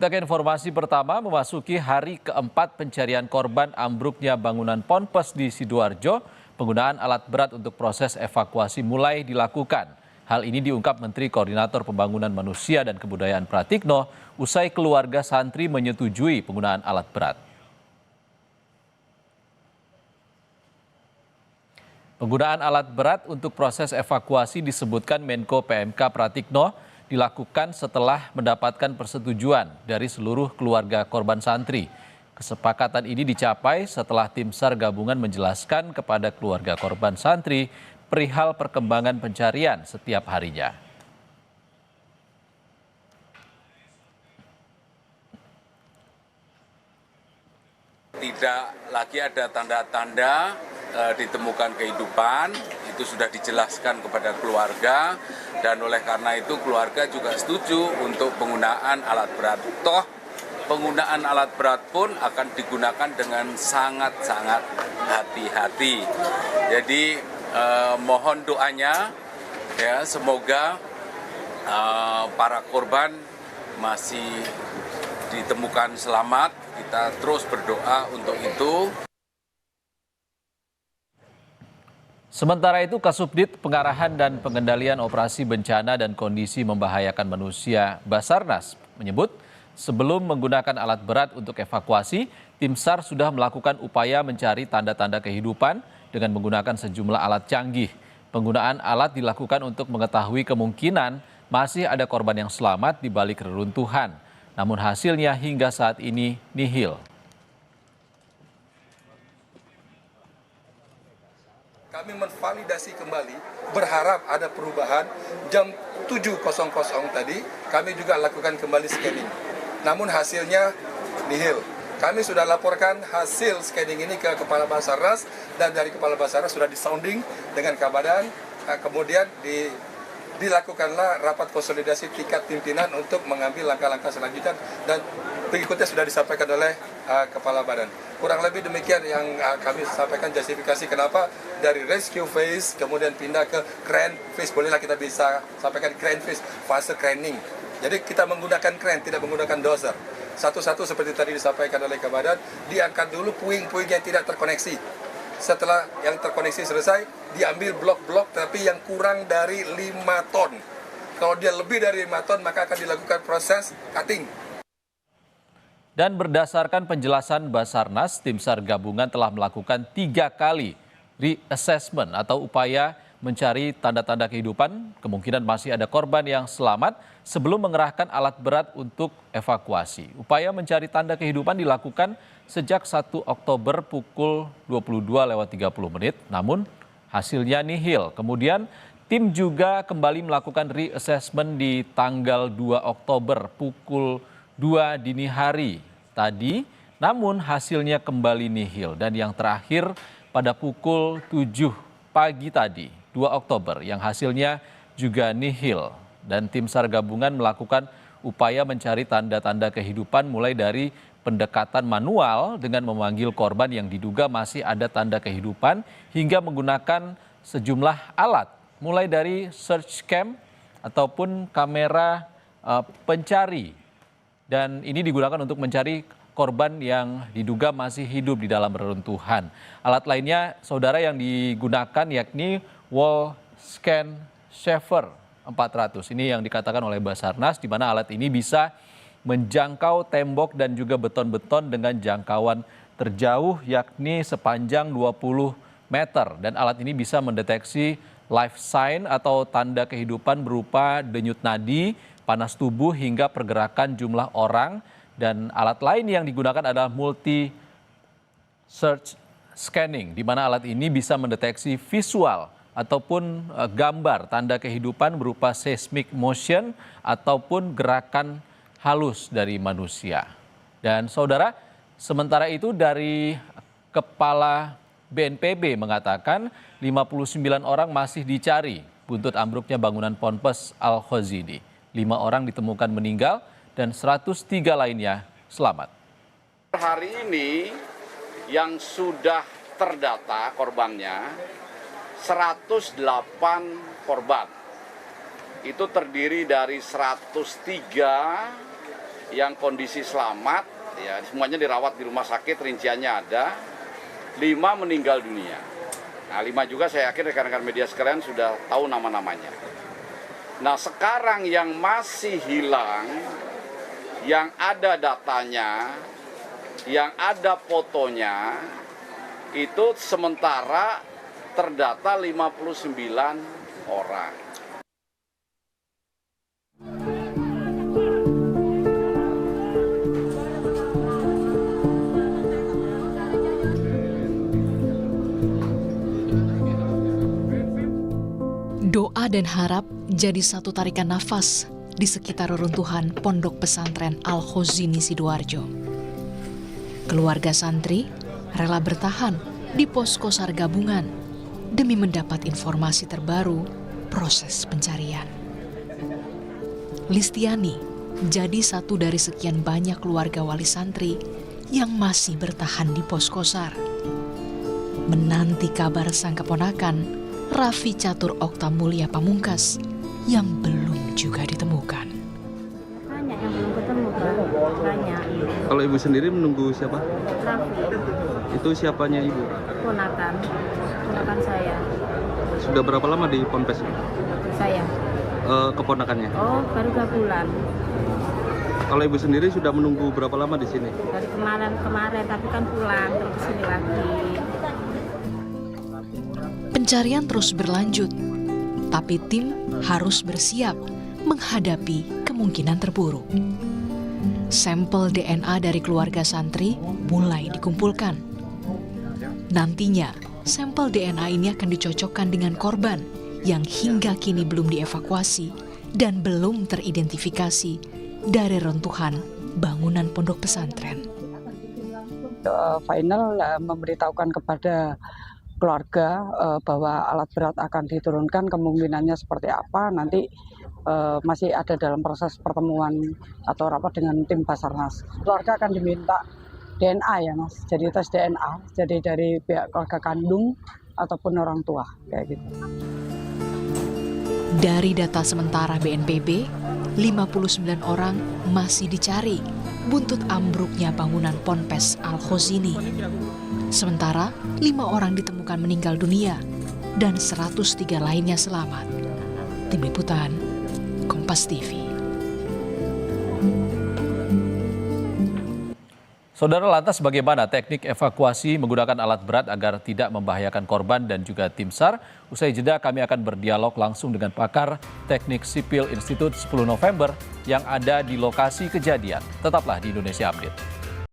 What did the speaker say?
Kita ke informasi pertama, memasuki hari keempat pencarian korban ambruknya bangunan Ponpes di Sidoarjo, penggunaan alat berat untuk proses evakuasi mulai dilakukan. Hal ini diungkap Menteri Koordinator Pembangunan Manusia dan Kebudayaan Pratikno usai keluarga santri menyetujui penggunaan alat berat. Penggunaan alat berat untuk proses evakuasi disebutkan Menko PMK Pratikno dilakukan setelah mendapatkan persetujuan dari seluruh keluarga korban santri. Kesepakatan ini dicapai setelah tim SAR gabungan menjelaskan kepada keluarga korban santri perihal perkembangan pencarian setiap harinya. Tidak lagi ada tanda-tanda ditemukan kehidupan, itu sudah dijelaskan kepada keluarga, dan oleh karena itu keluarga juga setuju untuk penggunaan alat berat. Toh penggunaan alat berat pun akan digunakan dengan sangat-sangat hati-hati. Jadi mohon doanya ya, semoga para korban masih ditemukan selamat. Kita terus berdoa untuk itu. Sementara itu, Kasubdit Pengarahan dan Pengendalian Operasi Bencana dan Kondisi Membahayakan Manusia Basarnas menyebut sebelum menggunakan alat berat untuk evakuasi, tim SAR sudah melakukan upaya mencari tanda-tanda kehidupan dengan menggunakan sejumlah alat canggih. Penggunaan alat dilakukan untuk mengetahui kemungkinan masih ada korban yang selamat di balik reruntuhan. Namun hasilnya hingga saat ini nihil. Kami menvalidasi kembali, berharap ada perubahan. Jam 7.00 tadi, kami juga lakukan kembali scanning. Namun hasilnya nihil. Kami sudah laporkan hasil scanning ini ke Kepala Basarnas, dan dari Kepala Basarnas sudah disounding dengan Kabadan. Kemudian dilakukanlah rapat konsolidasi tingkat pimpinan untuk mengambil langkah-langkah selanjutnya, dan berikutnya sudah disampaikan oleh Kepala Badan. Kurang lebih demikian yang kami sampaikan justifikasi kenapa dari rescue phase kemudian pindah ke crane phase. Bolehlah kita bisa sampaikan crane phase, fase craning. Jadi kita menggunakan crane, tidak menggunakan dozer. Satu-satu seperti tadi disampaikan oleh Kabadan, diangkat dulu puing-puing yang tidak terkoneksi. Setelah yang terkoneksi selesai, diambil blok-blok tapi yang kurang dari 5 ton. Kalau dia lebih dari 5 ton, maka akan dilakukan proses cutting. Dan berdasarkan penjelasan Basarnas, tim SAR gabungan telah melakukan 3 kali reassessment atau upaya mencari tanda-tanda kehidupan, kemungkinan masih ada korban yang selamat sebelum mengerahkan alat berat untuk evakuasi. Upaya mencari tanda kehidupan dilakukan sejak 1 Oktober pukul 22.30, namun hasilnya nihil. Kemudian tim juga kembali melakukan reassessment di tanggal 2 Oktober pukul 2 dini hari tadi, namun hasilnya kembali nihil. Dan yang terakhir pada pukul 7 pagi tadi, 2 Oktober, yang hasilnya juga nihil. Dan tim SAR gabungan melakukan upaya mencari tanda-tanda kehidupan mulai dari pendekatan manual dengan memanggil korban yang diduga masih ada tanda kehidupan hingga menggunakan sejumlah alat, mulai dari search cam ataupun kamera pencari. Dan ini digunakan untuk mencari korban yang diduga masih hidup di dalam reruntuhan. Alat lainnya, saudara, yang digunakan yakni wall scan shaver 400. Ini yang dikatakan oleh Basarnas, di mana alat ini bisa menjangkau tembok dan juga beton-beton dengan jangkauan terjauh yakni sepanjang 20 meter. Dan alat ini bisa mendeteksi life sign atau tanda kehidupan berupa denyut nadi, panas tubuh hingga pergerakan jumlah orang. Dan alat lain yang digunakan adalah multi search scanning, di mana alat ini bisa mendeteksi visual ataupun gambar tanda kehidupan berupa seismic motion ataupun gerakan halus dari manusia. Dan saudara, sementara itu dari Kepala BNPB mengatakan 59 orang masih dicari buntut ambruknya bangunan Ponpes Al-Khozidi. 5 orang ditemukan meninggal dan 103 lainnya selamat. Hari ini yang sudah terdata korbannya 108 korban. Itu terdiri dari 103 yang kondisi selamat, ya semuanya dirawat di rumah sakit, rinciannya ada, 5 meninggal dunia. Nah 5 juga saya yakin rekan-rekan media sekalian sudah tahu nama-namanya. Nah sekarang yang masih hilang, yang ada datanya, yang ada fotonya, itu sementara terdata 59 orang. Doa dan harap jadi satu tarikan nafas di sekitar reruntuhan Pondok Pesantren Al-Khozini Sidoarjo. Keluarga santri rela bertahan di posko SAR gabungan demi mendapat informasi terbaru proses pencarian. Listiani jadi satu dari sekian banyak keluarga wali santri yang masih bertahan di posko SAR. Menanti kabar sang keponakan Raffi Catur Okta Mulia Pamungkas yang belum juga ditemukan. Banyak yang belum ketemu, Pak. Banyak. Kalau ibu sendiri menunggu siapa? Raffi, Itu siapanya ibu? ponakan saya. Sudah berapa lama di Ponpes? Saya. Keponakannya. Oh, baru 2 bulan. Kalau ibu sendiri sudah menunggu berapa lama di sini? Dari kemarin, tapi kan pulang terus ke sini lagi. Pencarian terus berlanjut, tapi tim harus bersiap menghadapi kemungkinan terburuk. Sampel DNA dari keluarga santri mulai dikumpulkan. Nantinya, sampel DNA ini akan dicocokkan dengan korban yang hingga kini belum dievakuasi dan belum teridentifikasi dari runtuhan bangunan pondok pesantren. Final memberitahukan kepada keluarga bahwa alat berat akan diturunkan, kemungkinannya seperti apa nanti masih ada dalam proses pertemuan atau rapat dengan tim Basarnas. Keluarga akan diminta DNA ya Mas, jadi tes DNA, jadi dari pihak keluarga kandung ataupun orang tua kayak gitu. Dari data sementara BNPB, 59 orang masih dicari buntut ambruknya bangunan Ponpes Al-Khozini. Sementara 5 orang ditemukan meninggal dunia dan 103 lainnya selamat. Tim Liputan, Kompas TV. Saudara, lantas bagaimana teknik evakuasi menggunakan alat berat agar tidak membahayakan korban dan juga tim SAR? Usai jeda kami akan berdialog langsung dengan pakar Teknik Sipil Institut 10 November yang ada di lokasi kejadian. Tetaplah di Indonesia Update.